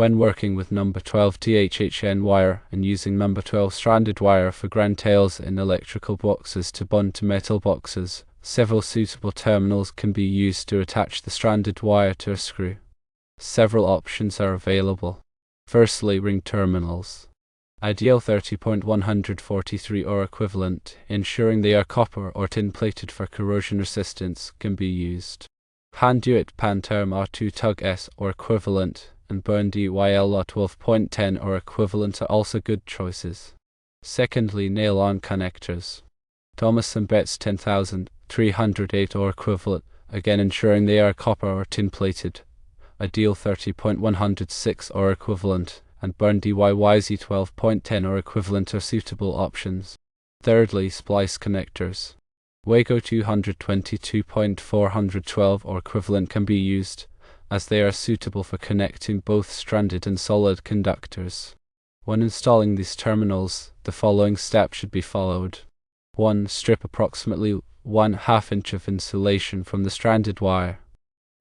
When working with number 12 DHHN wire and using number 12 stranded wire for ground tails in electrical boxes to bond to metal boxes, several suitable terminals can be used to attach the stranded wire to a screw. Several options are available. Firstly, ring terminals. Ideal 30.143 or equivalent, ensuring they are copper or tin plated for corrosion resistance, can be used. Panduit Panterm R2 Tug S or equivalent and Burndy YL 12.10 or equivalent are also good choices. Secondly, nail-on connectors. Thomas & Betts 10,308 or equivalent, again ensuring they are copper or tin plated. Ideal 30.106 or equivalent and Burndy YYZ 12.10 or equivalent are suitable options. Thirdly, splice connectors. Wago 222.412 or equivalent can be used, as they are suitable for connecting both stranded and solid conductors. When installing these terminals, the following steps should be followed. 1. Strip approximately 1/2 inch of insulation from the stranded wire.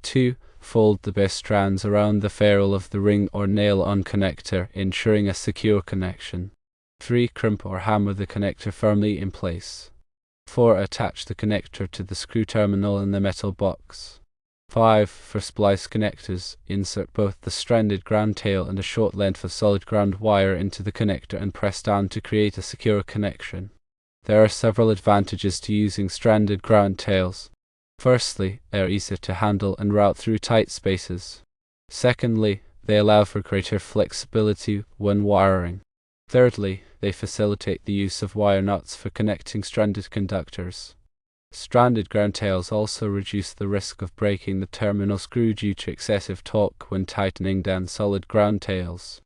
2. Fold the best strands around the ferrule of the ring or nail-on connector, ensuring a secure connection. 3. Crimp or hammer the connector firmly in place. 4. Attach the connector to the screw terminal in the metal box. 5. For splice connectors, insert both the stranded ground tail and a short length of solid ground wire into the connector and press down to create a secure connection. There are several advantages to using stranded ground tails. Firstly, they are easier to handle and route through tight spaces. Secondly, they allow for greater flexibility when wiring. Thirdly, they facilitate the use of wire nuts for connecting stranded conductors. Stranded ground tails also reduce the risk of breaking the terminal screw due to excessive torque when tightening down solid ground tails.